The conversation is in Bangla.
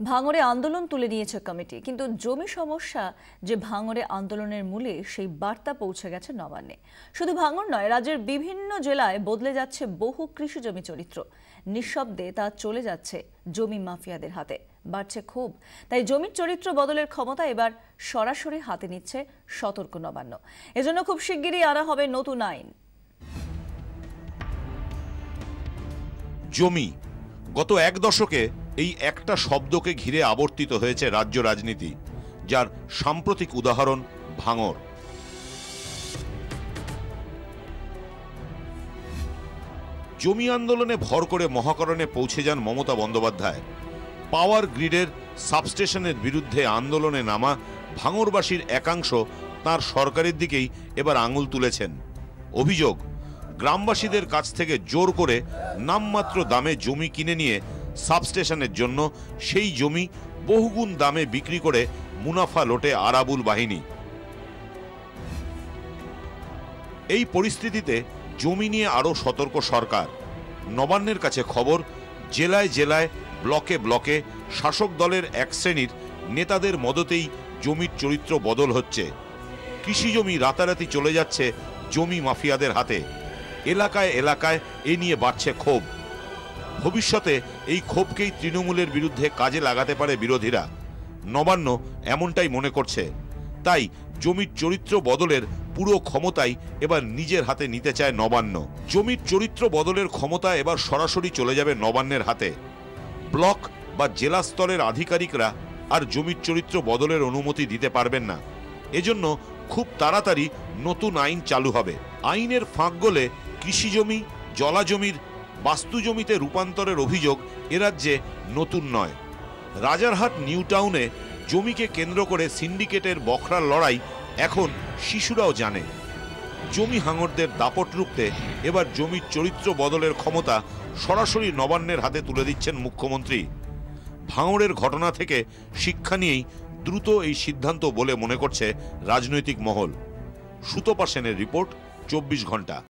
ভাঙড়ে আন্দোলন তুলে নিয়েছে কমিটি, কিন্তু জমি সমস্যা যে ভাঙড়ে আন্দোলনের মূলে সেই বার্তা পৌঁছে গেছে নবান্নে। শুধু ভাঙড় নয়, রাজ্যের বিভিন্ন জেলায় বদলে যাচ্ছে বহু কৃষি জমি চরিত্র। নিঃশব্দে তা চলে যাচ্ছে জমি মাফিয়াদের হাতে। বাড়ছে ক্ষোভ। তাই জমির চরিত্র বদলের ক্ষমতা এবার সরাসরি হাতে নিচ্ছে সতর্ক নবান্ন। এজন্য খুব শিগগিরই আনা হবে নতুন আইন। জমি গত এক দশকে এই একটা শব্দকে ঘিরে আবর্তিত হয়েছে রাজ্য রাজনীতি, যার সাম্প্রতিক উদাহরণ ভাঙড়। জমি আন্দোলনে ভর করে মহাকরণে পৌঁছে যান মমতা বন্দ্যোপাধ্যায়। পাওয়ার গ্রিডের সাবস্টেশনের বিরুদ্ধে আন্দোলনে নামা ভাঙড়বাসীর একাংশ তার সরকারের দিকেই এবার আঙুল তুলেছেন। অভিযোগ, গ্রামবাসীদের কাছ থেকে জোর করে নামমাত্র দামে জমি কিনে নিয়ে সাবস্টেশনের জন্য সেই জমি বহুগুণ দামে বিক্রি করে মুনাফা লোটে আরাবুল বাহিনী। এই পরিস্থিতিতে জমি নিয়ে আরো সতর্ক সরকার। নবান্নের কাছে খবর, জেলায় জেলায় ব্লকে ব্লকে শাসক দলের এক শ্রেণীর নেতাদের মদতেই জমির চরিত্র বদল হচ্ছে। কৃষি জমি রাতারাতি চলে যাচ্ছে জমি মাফিয়াদের হাতে। এলাকায় এলাকায় এ নিয়ে বাড়ছে ক্ষোভ। ভবিষ্যতে এই ক্ষোভকেই তৃণমূলের বিরুদ্ধে কাজে লাগাতে পারে বিরোধীরা। নবান্ন এমনটাই মনে করছে। তাই জমির চরিত্র বদলের পুরো ক্ষমতাই এবার নিজের হাতে নিতে চায় নবান্ন। জমির চরিত্র বদলের ক্ষমতা এবার সরাসরি চলে যাবে নবান্নের হাতে। ব্লক বা জেলা স্তরের আধিকারিকরা আর জমির চরিত্র বদলের অনুমতি দিতে পারবেন না। এজন্য খুব তাড়াতাড়ি নতুন আইন চালু হবে। আইনের ফাঁক গলে কৃষি জমি, জলা জমির বাস্তু জমিতে রূপান্তরের অভিযোগ এ রাজ্যে নতুন নয়। রাজারহাট নিউ টাউনে জমিকে কেন্দ্র করে সিন্ডিকেটের বখরার লড়াই এখন শিশুরাও জানে। জমি হাঙরদের দাপট রুখতে এবার জমির চরিত্র বদলের ক্ষমতা সরাসরি নবান্নের হাতে তুলে দিচ্ছেন মুখ্যমন্ত্রী। ভাঙড়ের ঘটনা থেকে শিক্ষা নিয়েই দ্রুত এই সিদ্ধান্ত বলে মনে করছে রাজনৈতিক মহল। সুতপা সেনের রিপোর্ট, 24 ঘন্টা।